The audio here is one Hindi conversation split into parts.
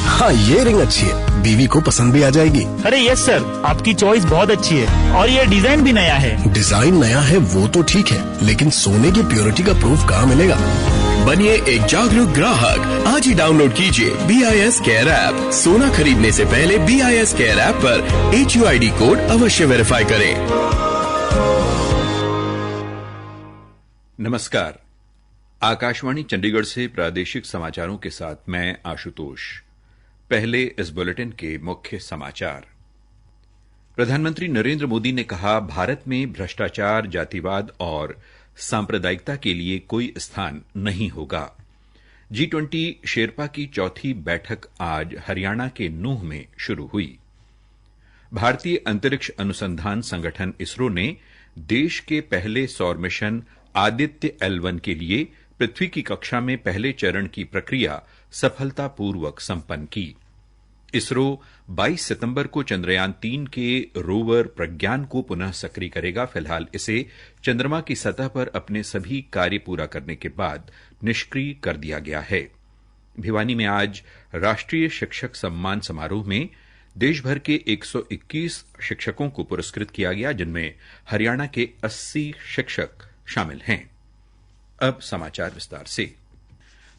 हाँ, ये रिंग अच्छी है, बीवी को पसंद भी आ जाएगी। अरे यस सर, आपकी चॉइस बहुत अच्छी है और ये डिजाइन भी नया है। डिजाइन नया है वो तो ठीक है, लेकिन सोने की प्योरिटी का प्रूफ कहाँ मिलेगा? बनिए एक जागरूक ग्राहक। आज ही डाउनलोड कीजिए BIS केयर ऐप। सोना खरीदने से पहले BIS केयर ऐप पर HUID कोड अवश्य वेरीफाई करें। नमस्कार, आकाशवाणी चंडीगढ़ से प्रादेशिक समाचारों के साथ मैं आशुतोष। पहले इस बुलेटिन के मुख्य समाचार। प्रधानमंत्री नरेंद्र मोदी ने कहा, भारत में भ्रष्टाचार, जातिवाद और सांप्रदायिकता के लिए कोई स्थान नहीं होगा। G20 शेरपा की चौथी बैठक आज हरियाणा के नूंह में शुरू हुई। भारतीय अंतरिक्ष अनुसंधान संगठन इसरो ने देश के पहले सौर मिशन आदित्य L1 के लिए पृथ्वी की कक्षा में पहले चरण की प्रक्रिया सफलतापूर्वक संपन्न की। इसरो 22 सितंबर को चंद्रयान 3 के रोवर प्रज्ञान को पुनः सक्रिय करेगा। फिलहाल इसे चंद्रमा की सतह पर अपने सभी कार्य पूरा करने के बाद निष्क्रिय कर दिया गया है। भिवानी में आज राष्ट्रीय शिक्षक सम्मान समारोह में देश भर के 121 शिक्षकों को पुरस्कृत किया गया, जिनमें हरियाणा के 80 शिक्षक शामिल हैं। अब समाचार विस्तार से।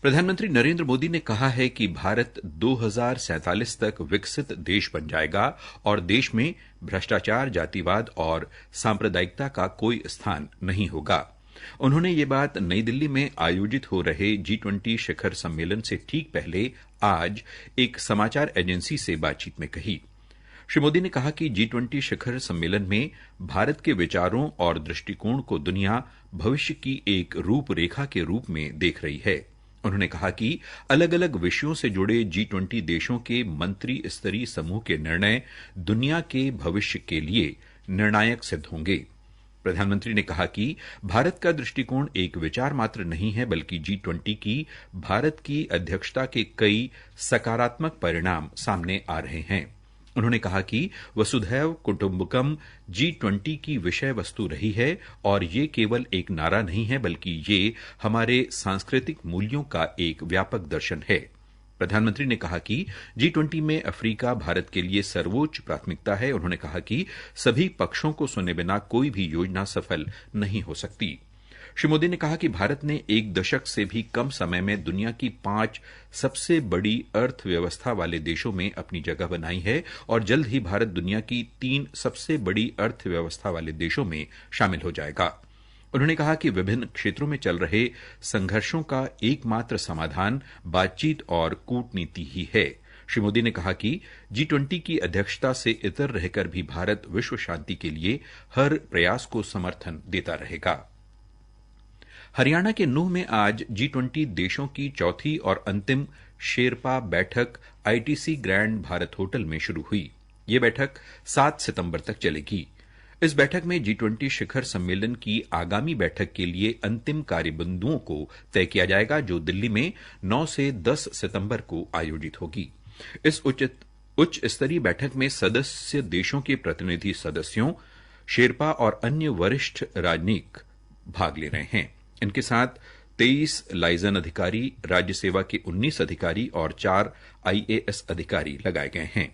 प्रधानमंत्री नरेंद्र मोदी ने कहा है कि भारत 2047 तक विकसित देश बन जाएगा और देश में भ्रष्टाचार, जातिवाद और सांप्रदायिकता का कोई स्थान नहीं होगा। उन्होंने ये बात नई दिल्ली में आयोजित हो रहे G20 शिखर सम्मेलन से ठीक पहले आज एक समाचार एजेंसी से बातचीत में कही। श्री मोदी ने कहा कि G20 शिखर सम्मेलन में भारत के विचारों और दृष्टिकोण को दुनिया भविष्य की एक रूपरेखा के रूप में देख रही है। उन्होंने कहा कि अलग अलग विषयों से जुड़े G20 देशों के मंत्री स्तरीय समूह के निर्णय दुनिया के भविष्य के लिए निर्णायक सिद्ध होंगे। प्रधानमंत्री ने कहा कि भारत का दृष्टिकोण एक विचार मात्र नहीं है, बल्कि G20 की भारत की अध्यक्षता के कई सकारात्मक परिणाम सामने आ रहे हैं। उन्होंने कहा कि वसुधैव कुटुंबकम G20 की विषय वस्तु रही है और ये केवल एक नारा नहीं है, बल्कि ये हमारे सांस्कृतिक मूल्यों का एक व्यापक दर्शन है। प्रधानमंत्री ने कहा कि G20 में अफ्रीका भारत के लिए सर्वोच्च प्राथमिकता है। उन्होंने कहा कि सभी पक्षों को सुने बिना कोई भी योजना सफल नहीं हो सकती। श्री मोदी ने कहा कि भारत ने एक दशक से भी कम समय में दुनिया की 5 सबसे बड़ी अर्थव्यवस्था वाले देशों में अपनी जगह बनाई है और जल्द ही भारत दुनिया की 3 सबसे बड़ी अर्थव्यवस्था वाले देशों में शामिल हो जाएगा। उन्होंने कहा कि विभिन्न क्षेत्रों में चल रहे संघर्षों का एकमात्र समाधान बातचीत और कूटनीति ही है। श्री मोदी ने कहा कि G20 की अध्यक्षता से इतर रहकर भी भारत विश्व शांति के लिए हर प्रयास को समर्थन देता रहेगा। हरियाणा के नूंह में आज G20 देशों की चौथी और अंतिम शेरपा बैठक ITC ग्रैंड भारत होटल में शुरू हुई। ये बैठक 7 सितंबर तक चलेगी। इस बैठक में G20 शिखर सम्मेलन की आगामी बैठक के लिए अंतिम कार्यबिंदुओं को तय किया जाएगा, जो दिल्ली में 9 से 10 सितंबर को आयोजित होगी। इस उच्च स्तरीय बैठक में सदस्य देशों के प्रतिनिधि सदस्यों, शेरपा और अन्य वरिष्ठ राजनयिक भाग ले रहे हैं। इनके साथ 23 लाइजन अधिकारी, राज्य सेवा के 19 अधिकारी और 4 IAS अधिकारी लगाए गए हैं।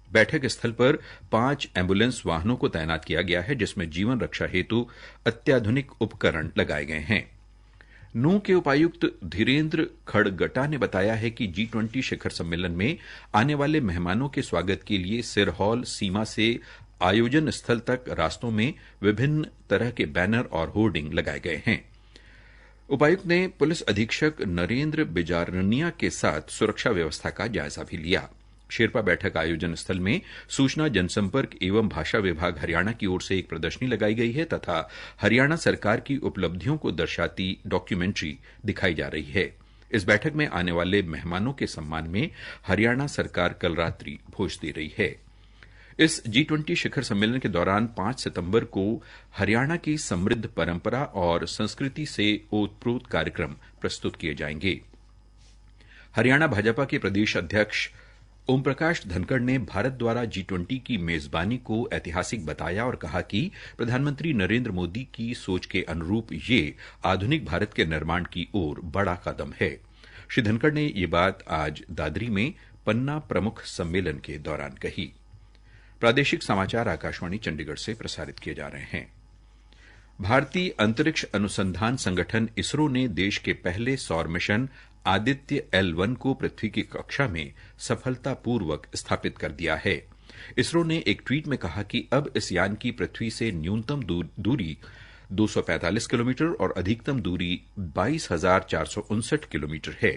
बैठक स्थल पर 5 एम्बुलेंस वाहनों को तैनात किया गया है, जिसमें जीवन रक्षा हेतु अत्याधुनिक उपकरण लगाए गए हैं। नूंह के उपायुक्त धीरेन्द्र खड़गटा ने बताया है कि G20 शिखर सम्मेलन में आने वाले मेहमानों के स्वागत के लिए सिरहौल सीमा से आयोजन स्थल तक रास्तों में विभिन्न तरह के बैनर और होर्डिंग लगाए गए हैं। उपायुक्त ने पुलिस अधीक्षक नरेंद्र बिजारनिया के साथ सुरक्षा व्यवस्था का जायजा भी लिया। शेरपा बैठक आयोजन स्थल में सूचना जनसंपर्क एवं भाषा विभाग हरियाणा की ओर से एक प्रदर्शनी लगाई गई है तथा हरियाणा सरकार की उपलब्धियों को दर्शाती डॉक्यूमेंट्री दिखाई जा रही है। इस बैठक में आने वाले मेहमानों के सम्मान में हरियाणा सरकार कल रात्रि भोज दे रही है। इस G20 शिखर सम्मेलन के दौरान 5 सितंबर को हरियाणा की समृद्ध परंपरा और संस्कृति से ओतप्रोत कार्यक्रम प्रस्तुत किए जाएंगे। हरियाणा भाजपा के प्रदेश अध्यक्ष ओम प्रकाश धनखड़ ने भारत द्वारा G20 की मेजबानी को ऐतिहासिक बताया और कहा कि प्रधानमंत्री नरेंद्र मोदी की सोच के अनुरूप ये आधुनिक भारत के निर्माण की ओर बड़ा कदम है। श्री धनखड़ ने ये बात आज दादरी में पन्ना प्रमुख सम्मेलन के दौरान कही। प्रादेशिक समाचार आकाशवाणी चंडीगढ़ से प्रसारित किए जा रहे हैं। भारतीय अंतरिक्ष अनुसंधान संगठन इसरो ने देश के पहले सौर मिशन आदित्य L1 को पृथ्वी की कक्षा में सफलतापूर्वक स्थापित कर दिया है। इसरो ने एक ट्वीट में कहा कि अब इस यान की पृथ्वी से न्यूनतम दूरी 245 किलोमीटर और अधिकतम दूरी 22,459 किलोमीटर है।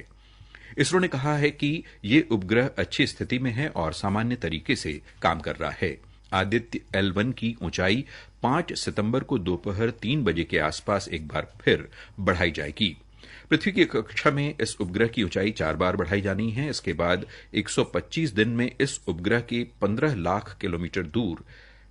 इसरो ने कहा है कि ये उपग्रह अच्छी स्थिति में है और सामान्य तरीके से काम कर रहा है। आदित्य L1 की ऊंचाई 5 सितंबर को दोपहर 3 बजे के आसपास एक बार फिर बढ़ाई जाएगी। पृथ्वी की कक्षा में इस उपग्रह की ऊंचाई 4 बार बढ़ाई जानी है। इसके बाद 125 दिन में इस उपग्रह के 15 लाख किलोमीटर दूर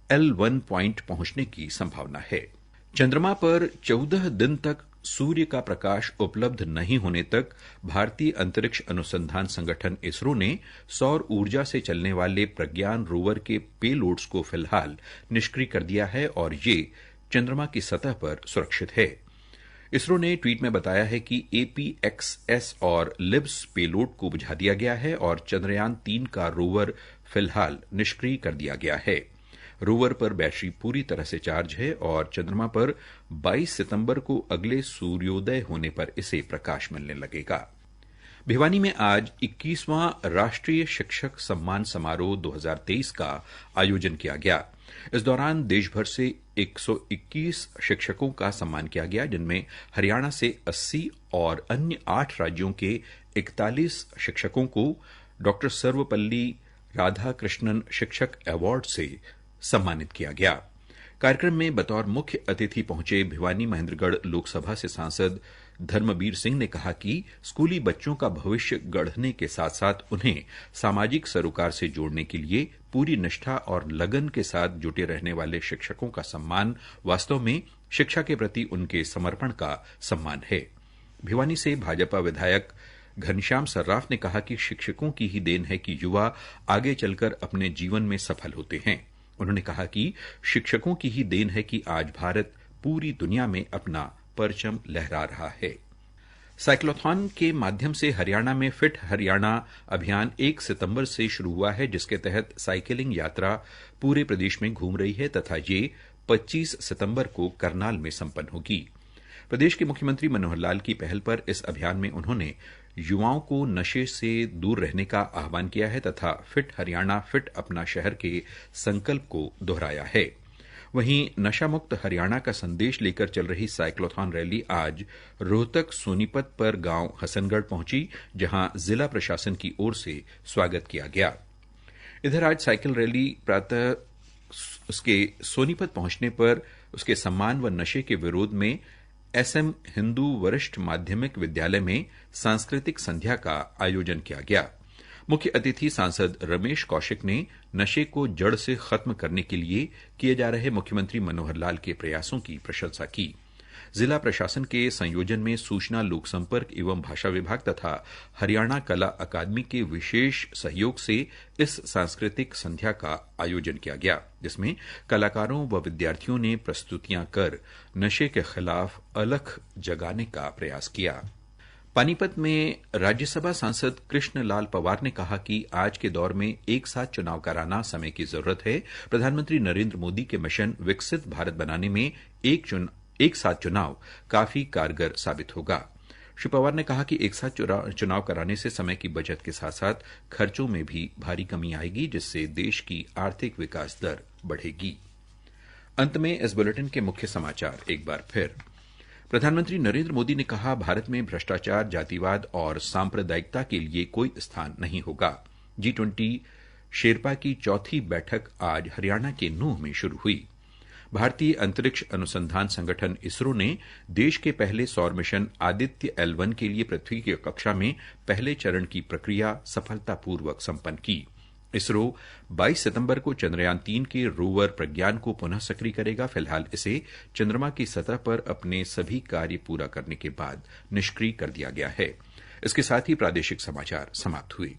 L1 पॉइंट पहुंचने की संभावना है। चंद्रमा पर 14 दिन तक सूर्य का प्रकाश उपलब्ध नहीं होने तक भारतीय अंतरिक्ष अनुसंधान संगठन इसरो ने सौर ऊर्जा से चलने वाले प्रज्ञान रोवर के पेलोड्स को फिलहाल निष्क्रिय कर दिया है और ये चंद्रमा की सतह पर सुरक्षित है। इसरो ने ट्वीट में बताया है कि APXS और लिब्स पेलोड को बुझा दिया गया है और चंद्रयान 3 का रोवर फिलहाल निष्क्रिय कर दिया गया है। रोवर पर बैटरी पूरी तरह से चार्ज है और चंद्रमा पर 22 सितंबर को अगले सूर्योदय होने पर इसे प्रकाश मिलने लगेगा। भिवानी में आज 21वां राष्ट्रीय शिक्षक सम्मान समारोह 2023 का आयोजन किया गया। इस दौरान देश भर से 121 शिक्षकों का सम्मान किया गया, जिनमें हरियाणा से 80 और अन्य 8 राज्यों के 41 शिक्षकों को डॉ सर्वपल्ली राधाकृष्णन शिक्षक अवार्ड से सम्मानित किया गया। कार्यक्रम में बतौर मुख्य अतिथि पहुंचे भिवानी महेंद्रगढ़ लोकसभा से सांसद धर्मबीर सिंह ने कहा कि स्कूली बच्चों का भविष्य गढ़ने के साथ साथ उन्हें सामाजिक सरोकार से जोड़ने के लिए पूरी निष्ठा और लगन के साथ जुटे रहने वाले शिक्षकों का सम्मान वास्तव में शिक्षा के प्रति उनके समर्पण का सम्मान है। भिवानी से भाजपा विधायक घनश्याम सर्राफ ने कहा कि शिक्षकों की ही देन है कि युवा आगे चलकर अपने जीवन में सफल होते हैं। उन्होंने कहा कि शिक्षकों की ही देन है कि आज भारत पूरी दुनिया में अपना परचम लहरा रहा है। साइक्लोथॉन के माध्यम से हरियाणा में फिट हरियाणा अभियान 1 सितंबर से शुरू हुआ है, जिसके तहत साइकिलिंग यात्रा पूरे प्रदेश में घूम रही है तथा ये 25 सितंबर को करनाल में संपन्न होगी। प्रदेश के मुख्यमंत्री मनोहर लाल की पहल पर इस अभियान में उन्होंने युवाओं को नशे से दूर रहने का आह्वान किया है तथा फिट हरियाणा फिट अपना शहर के संकल्प को दोहराया है। वहीं नशा मुक्त हरियाणा का संदेश लेकर चल रही साइक्लोथॉन रैली आज रोहतक सोनीपत पर गांव हसनगढ़ पहुंची, जहां जिला प्रशासन की ओर से स्वागत किया गया। इधर आज साइकिल रैली प्रातः उसके सोनीपत पहुंचने पर उसके सम्मान व नशे के विरोध में SM हिंदू वरिष्ठ माध्यमिक विद्यालय में सांस्कृतिक संध्या का आयोजन किया गया। मुख्य अतिथि सांसद रमेश कौशिक ने नशे को जड़ से खत्म करने के लिए किए जा रहे मुख्यमंत्री मनोहर लाल के प्रयासों की प्रशंसा की। जिला प्रशासन के संयोजन में सूचना लोक संपर्क एवं भाषा विभाग तथा हरियाणा कला अकादमी के विशेष सहयोग से इस सांस्कृतिक संध्या का आयोजन किया गया, जिसमें कलाकारों व विद्यार्थियों ने प्रस्तुतियां कर नशे के खिलाफ अलख जगाने का प्रयास किया। पानीपत में राज्यसभा सांसद कृष्ण लाल पवार ने कहा कि आज के दौर में एक साथ चुनाव कराना समय की जरूरत है। प्रधानमंत्री नरेंद्र मोदी के मिशन विकसित भारत बनाने में एक साथ चुनाव काफी कारगर साबित होगा। श्री पवार ने कहा कि एक साथ चुनाव कराने से समय की बचत के साथ साथ खर्चों में भी भारी कमी आएगी, जिससे देश की आर्थिक विकास दर बढ़ेगी। अंत में इस बुलेटिन के मुख्य समाचार एक बार फिर। प्रधानमंत्री नरेंद्र मोदी ने कहा, भारत में भ्रष्टाचार, जातिवाद और सांप्रदायिकता के लिए कोई स्थान नहीं होगा। G20 शेरपा की चौथी बैठक आज हरियाणा के नूंह में शुरू हुई। भारतीय अंतरिक्ष अनुसंधान संगठन इसरो ने देश के पहले सौर मिशन आदित्य L1 के लिए पृथ्वी की कक्षा में पहले चरण की प्रक्रिया सफलतापूर्वक संपन्न की। इसरो 22 सितंबर को चंद्रयान 3 के रोवर प्रज्ञान को पुनः सक्रिय करेगा। फिलहाल इसे चंद्रमा की सतह पर अपने सभी कार्य पूरा करने के बाद निष्क्रिय कर दिया गया है। इसके साथ ही प्रादेशिक समाचार समाप्त हुए।